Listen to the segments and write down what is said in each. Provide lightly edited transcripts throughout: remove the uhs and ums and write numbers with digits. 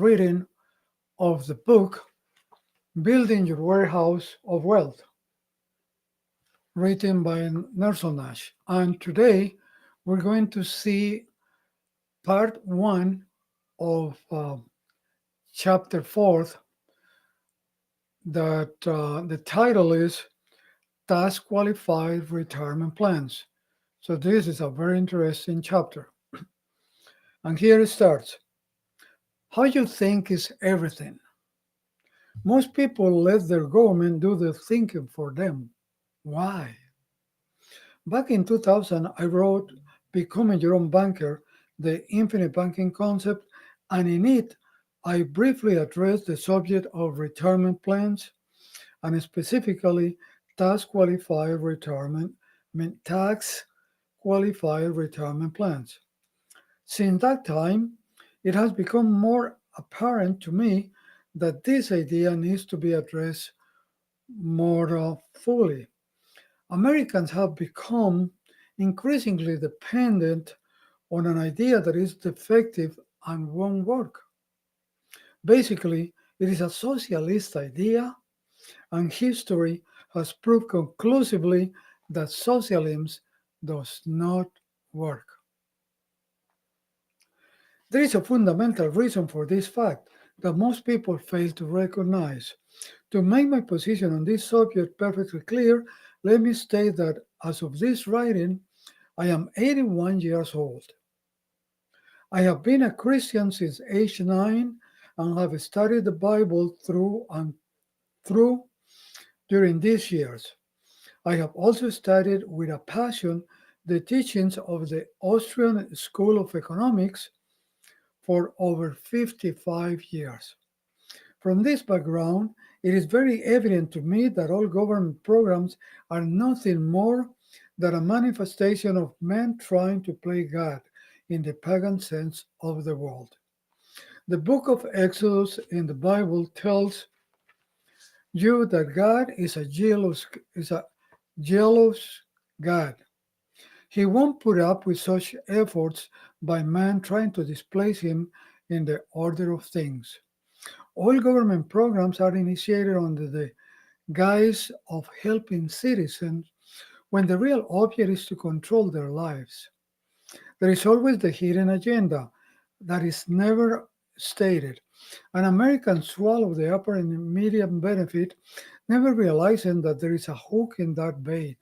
reading of the book Building Your Warehouse of Wealth, written by Nelson Nash. And today we're going to see part one of chapter fourth, that the title is Task Qualified Retirement Plans. So this is a very interesting chapter. And here it starts. How you think is everything. Most people let their government do the thinking for them. Why? Back in 2000, I wrote Becoming Your Own Banker, the Infinite Banking Concept, and in it, I briefly addressed the subject of retirement plans and specifically tax qualified retirement, tax qualified retirement plans. Since that time, it has become more apparent to me that this idea needs to be addressed more fully. Americans have become increasingly dependent on an idea that is defective and won't work. Basically, it is a socialist idea, and history has proved conclusively that socialism does not work. There is a fundamental reason for this fact that most people fail to recognize. To make my position on this subject perfectly clear, let me state that as of this writing, I am 81 years old. I have been a Christian since age 9 and have studied the Bible through and through during these years. I have also studied with a passion the teachings of the Austrian School of Economics for over 55 years. From this background, it is very evident to me that all government programs are nothing more than a manifestation of men trying to play God in the pagan sense of the word. The book of Exodus in the Bible tells you that God is a jealous God. He won't put up with such efforts by man trying to displace him in the order of things. All government programs are initiated under the guise of helping citizens when the real object is to control their lives. There is always the hidden agenda that is never stated. And Americans swallow the upper and immediate benefit, never realizing that there is a hook in that bait.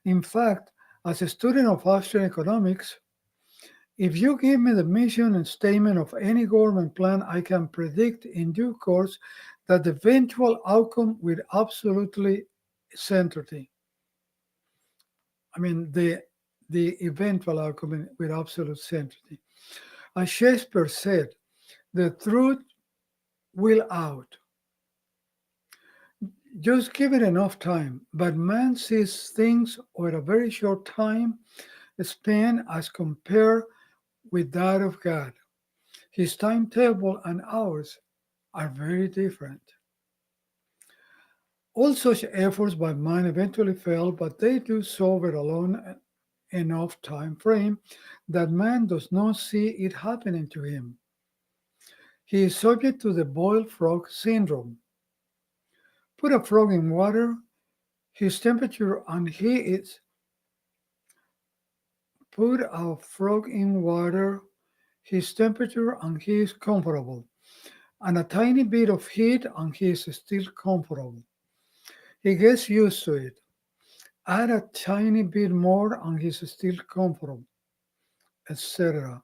In fact, as a student of Austrian economics, if you give me the mission and statement of any government plan, I can predict in due course that the eventual outcome with absolutely certainty. I mean, the eventual outcome with absolute certainty. As Shakespeare said, the truth will out. Just give it enough time. But man sees things over a very short time span as compared with that of God. His timetable and ours are very different. All such efforts by man eventually fail, but they do so over a long enough time frame that man does not see it happening to him. He is subject to the boiled frog syndrome. Put a frog in water, his temperature and he is put a frog in water, his temperature and he is comfortable. And a tiny bit of heat and he is still comfortable. He gets used to it. Add a tiny bit more and he's still comfortable, etc.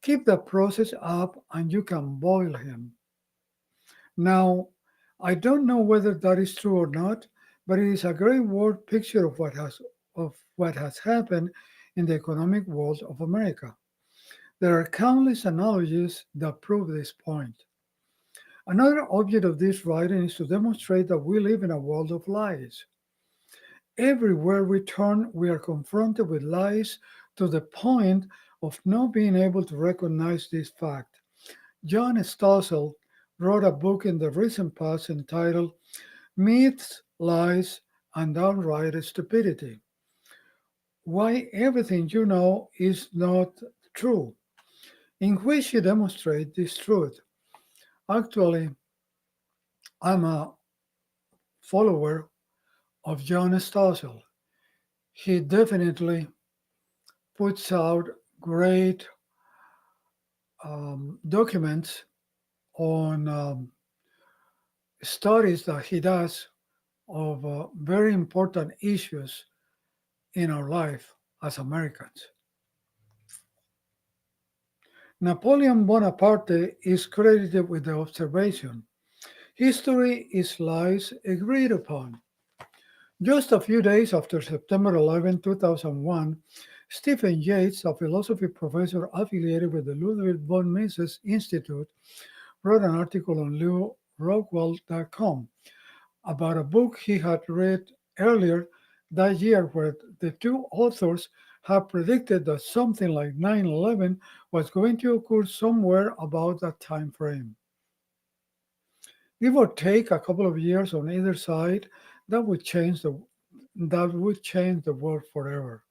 Keep the process up and you can boil him. Now, I don't know whether that is true or not, but it is a great word picture of what has happened in the economic world of America. There are countless analogies that prove this point. Another object of this writing is to demonstrate that we live in a world of lies. Everywhere we turn, we are confronted with lies to the point of not being able to recognize this fact. John Stossel wrote a book in the recent past entitled Myths, Lies, and Downright Stupidity. Why everything you know is not true. in which he demonstrates this truth. Actually, I'm a follower of John Stossel. He definitely puts out great documents on studies that he does of very important issues in our life as Americans. Napoleon Bonaparte is credited with the observation: history is lies agreed upon. Just a few days after September 11, 2001, Stephen Yates, a philosophy professor affiliated with the Ludwig von Mises Institute, wrote an article on LewRockwell.com about a book he had read earlier that year, where the two authors had predicted that something like 9/11 was going to occur somewhere about that time frame. Give or take a couple of years on either side, that would change the that would change the world forever.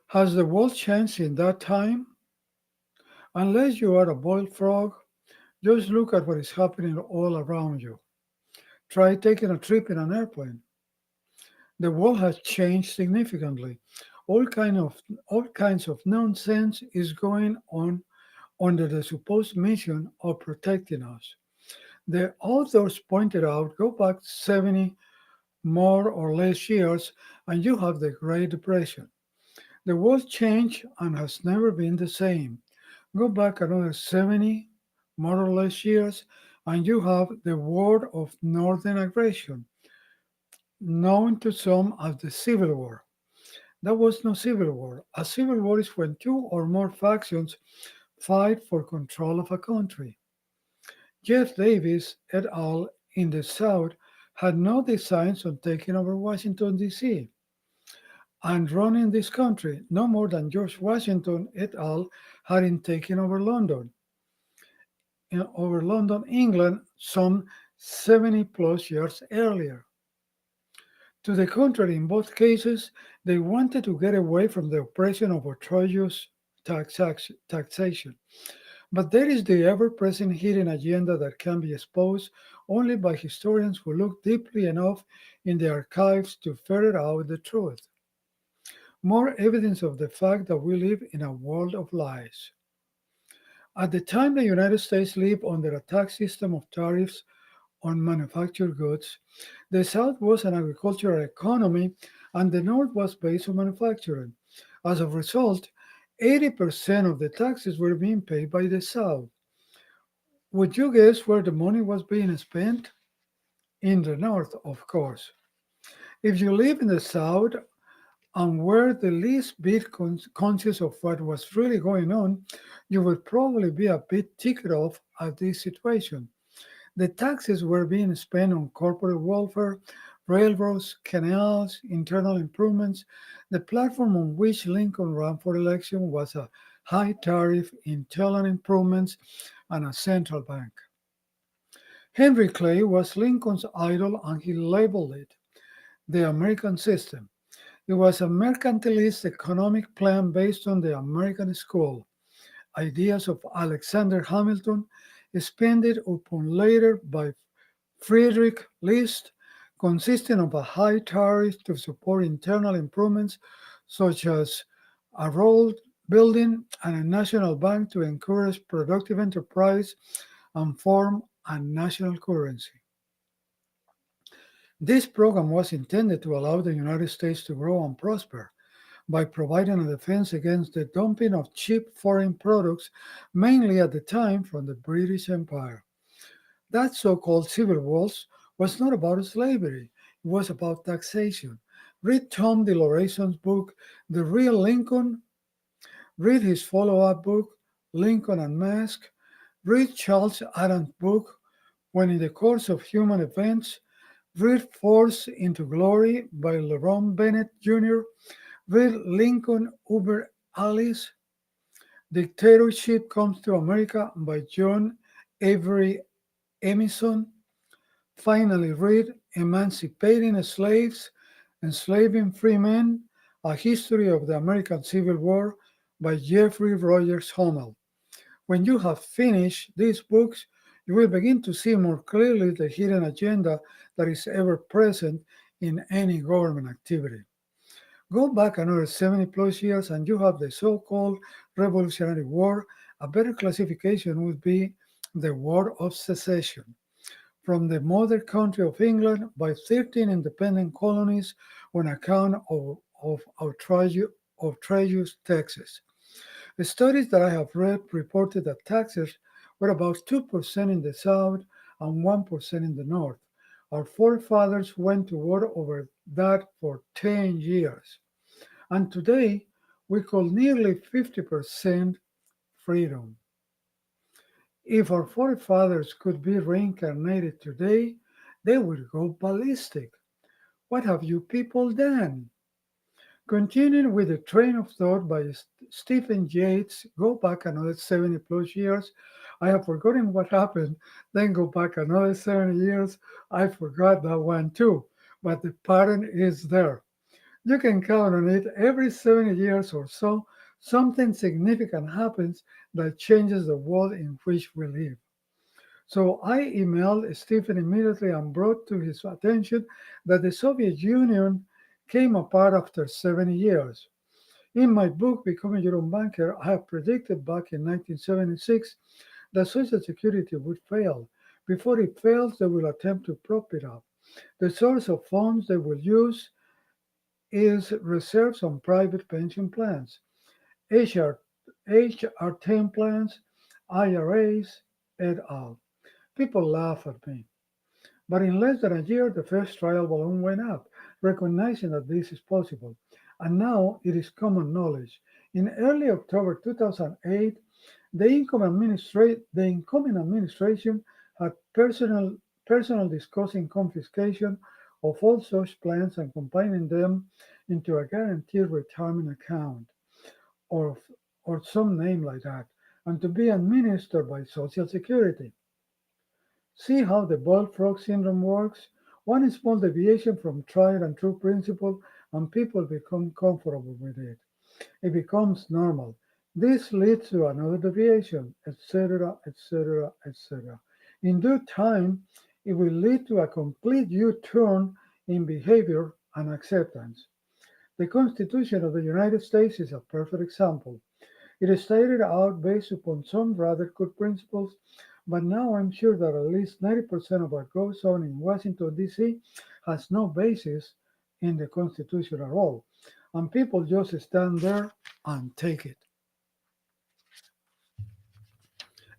Has the world changed in that time? Unless you are a boiled frog, just look at what is happening all around you. Try taking a trip in an airplane. The world has changed significantly. All kind of all kinds of nonsense is going on under the supposed mission of protecting us. The authors pointed out, go back 70 more or less years and you have the Great Depression. The world changed and has never been the same. Go back another 70 more or less years and you have the War of Northern Aggression, known to some as the Civil War. That was no civil war. A civil war is when two or more factions fight for control of a country. Jeff Davis et al. In the South had no designs on taking over Washington, D.C. and running this country, no more than George Washington et al. Had in taking over London, England, some 70 plus years earlier. To the contrary, in both cases, they wanted to get away from the oppression of outrageous taxation. But there is the ever present hidden agenda that can be exposed only by historians who look deeply enough in the archives to ferret out the truth. More evidence of the fact that we live in a world of lies. At the time the United States lived under a tax system of tariffs on manufactured goods, the South was an agricultural economy and the North was based on manufacturing. As a result, 80% of the taxes were being paid by the South. Would you guess where the money was being spent? In the North, of course. If you live in the South and were the least bit conscious of what was really going on, you would probably be a bit ticked off at this situation. The taxes were being spent on corporate welfare, railroads, canals, internal improvements. The platform on which Lincoln ran for election was a high tariff, internal improvements, and a central bank. Henry Clay was Lincoln's idol and he labeled it the American system. It was a mercantilist economic plan based on the American school. Ideas of Alexander Hamilton, expanded upon later by Friedrich List, consisting of a high tariff to support internal improvements such as a road building and a national bank to encourage productive enterprise and form a national currency. This program was intended to allow the United States to grow and prosper by providing a defense against the dumping of cheap foreign products, mainly at the time from the British Empire. That so called civil war was not about slavery, it was about taxation. Read Tom DeLorenzo's book, The Real Lincoln. Read his follow up book, Lincoln Unmasked. Read Charles Adams' book, When in the Course of Human Events. Read Force into Glory by LeRon Bennett Jr. Read Lincoln Uber Alice. Dictatorship Comes to America by John Avery Emison. Finally, read Emancipating Slaves Enslaving Free Men, A History of the American Civil War by Jeffrey Rogers Hummel. When you have finished these books, you will begin to see more clearly the hidden agenda that is ever present in any government activity. Go back another 70 plus years and you have the so called Revolutionary War. A better classification would be the War of Secession. From the mother country of England by 13 independent colonies on account of outrageous taxes. The studies that I have read reported that taxes were about 2% in the South and 1% in the North. Our forefathers went to war over that for 10 years. And today, we call nearly 50% freedom. If our forefathers could be reincarnated today, they would go ballistic. What have you people done? Continuing with the train of thought by Stephen Yates, go back another 70 plus years. I have forgotten what happened. Then go back another 70 years. I forgot that one too. But the pattern is there. You can count on it every 70 years or so, something significant happens that changes the world in which we live. So I emailed Stephen immediately and brought to his attention that the Soviet Union came apart after 70 years. In my book, Becoming Your Own Banker, I have predicted back in 1976 that Social Security would fail. Before it fails, they will attempt to prop it up. The source of funds they will use is reserves on private pension plans, HR, HR 10 plans, IRAs, et al. People laugh at me. But in less than a year, the first trial balloon went up, recognizing that this is possible. And now it is common knowledge. In early October 2008, the incoming administration had personal discussing confiscation of all such plans and combining them into a guaranteed retirement account or, or some name like that, and to be administered by Social Security. See how the bullfrog syndrome works? One small deviation from tried and true principle, and people become comfortable with it. It becomes normal. This leads to another deviation, etc., etc., etc. In due time, it will lead to a complete U turn in behavior and acceptance. The Constitution of the United States is a perfect example. It is stated out based upon some rather good principles, but now I'm sure that at least 90% of what goes on in Washington, D.C. has no basis in the Constitution at all. And people just stand there and take it.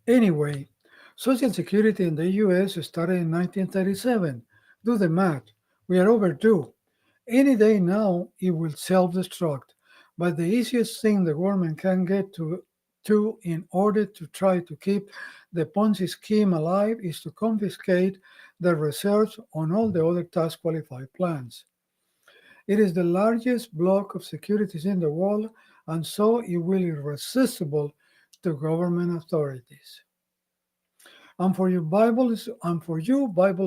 Anyway, Social Security in the US started in 1937. Do the math. We are overdue. Any day now, it will self destruct. But the easiest thing the government can get to in order to try to keep the Ponzi scheme alive is to confiscate the reserves on all the other tax qualified plans. It is the largest block of securities in the world, and so it will be irresistible to government authorities. And for you Bible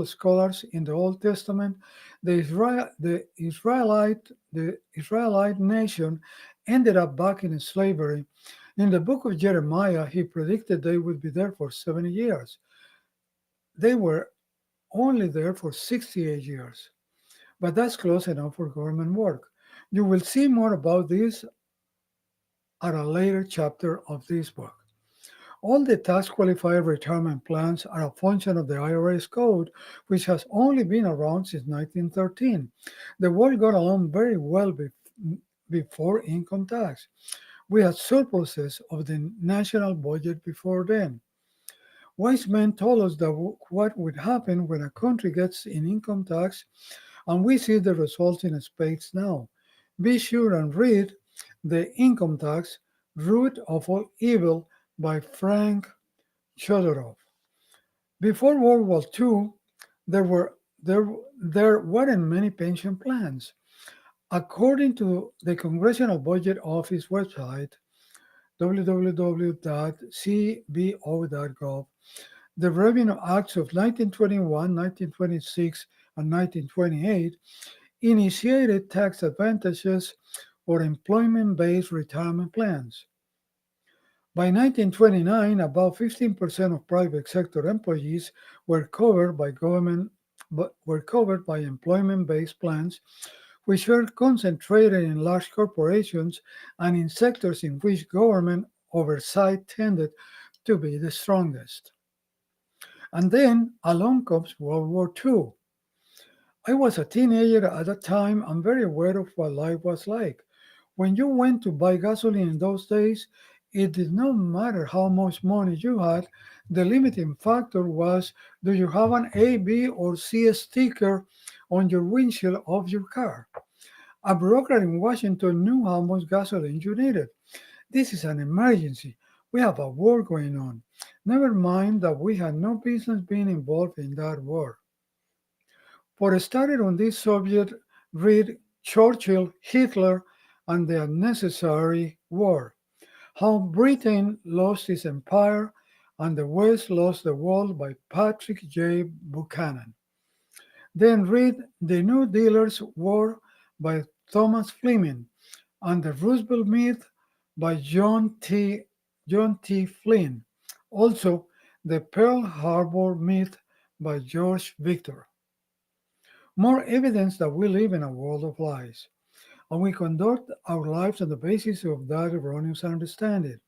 scholars in the Old Testament, the Israelite nation ended up back in slavery. In the book of Jeremiah, he predicted they would be there for 70 years. They were only there for 68 years. But that's close enough for government work. You will see more about this at a later chapter of this book. All the tax qualified retirement plans are a function of the IRS code, which has only been around since 1913. The world got along very well before income tax. We had surpluses of the national budget before then. Wise men told us that what would happen when a country gets in income tax, and we see the results in spades now. Be sure and read The Income Tax, Root of All Evil by Frank Chodorov. Before World War II, there weren't many pension plans. According to the Congressional Budget Office website, www.cbo.gov, the Revenue Acts of 1921, 1926, and 1928 initiated tax advantages for employment based retirement plans. By 1929, about 15% of private sector employees were covered by government were covered by employment-based plans, which were concentrated in large corporations and in sectors in which government oversight tended to be the strongest. And then along comes World War II. I was a teenager at that time and very aware of what life was like. When you went to buy gasoline in those days, it did not matter how much money you had. The limiting factor was, do you have an A, B, or C sticker on your windshield of your car? A broker in Washington knew how much gasoline you needed. This is an emergency. We have a war going on. Never mind that we had no business being involved in that war. For started on this subject, read Churchill, Hitler, and the Unnecessary War. How Britain Lost Its Empire and the West Lost the World by Patrick J. Buchanan. Then read The New Dealer's War by Thomas Fleming and The Roosevelt Myth by John T. Flynn. Also, The Pearl Harbor Myth by George Victor. More evidence that we live in a world of lies, and we conduct our lives on the basis of that erroneous understanding.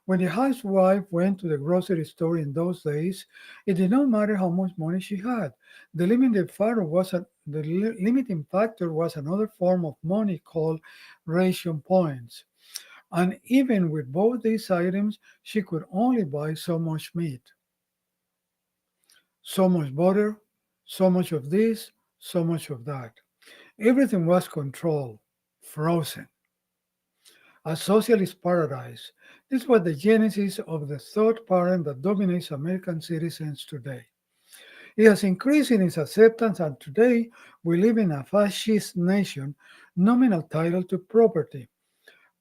When the housewife went to the grocery store in those days, it did not matter how much money she had. The limiting factor was another form of money called ration points. And even with both these items, she could only buy so much meat, so much butter, so much of this, so much of that. Everything was controlled, frozen. A socialist paradise. This was the genesis of the thought pattern that dominates American citizens today. It has increased in its acceptance, and today we live in a fascist nation, nominal title to property,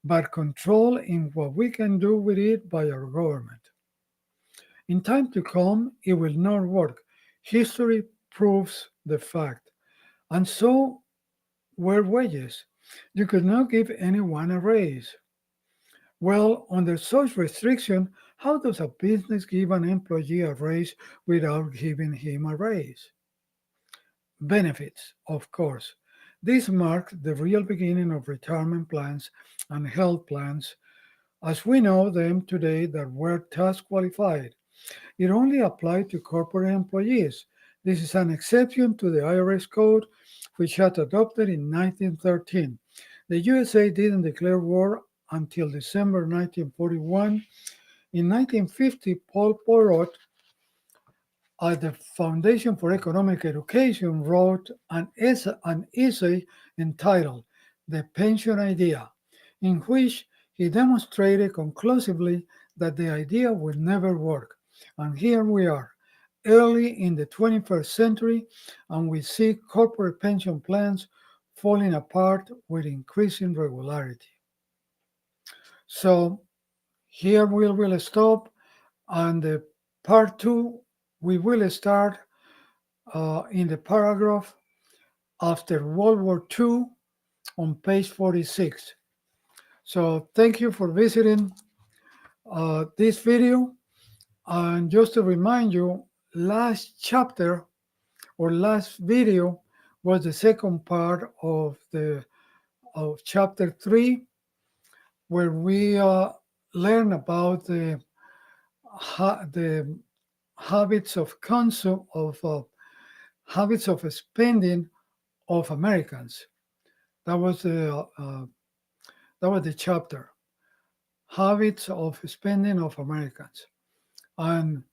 but control in what we can do with it by our government. In time to come, it will not work. History proves the fact. And so were wages. You could not give anyone a raise. Well, under such restriction, how does a business give an employee a raise without giving him a raise? Benefits, of course. This marked the real beginning of retirement plans and health plans as we know them today that were tax qualified. It only applied to corporate employees. This is an exception to the IRS code, which had adopted in 1913. The USA didn't declare war until December 1941. In 1950, Paul Porot at the Foundation for Economic Education wrote an essay entitled The Pension Idea, in which he demonstrated conclusively that the idea would never work. And here we are, early in the 21st century, and we see corporate pension plans falling apart with increasing regularity. So here we will stop, and the part two we will start in the paragraph after World War II on page 46. So thank you for visiting this video. And just to remind you, last chapter or last video was the second part of chapter 3, where we learn about the habits of consume of habits of spending of Americans. That was the chapter, habits of spending of Americans, and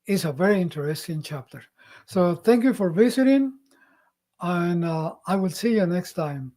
it's a very interesting chapter. So thank you for visiting, and I will see you next time.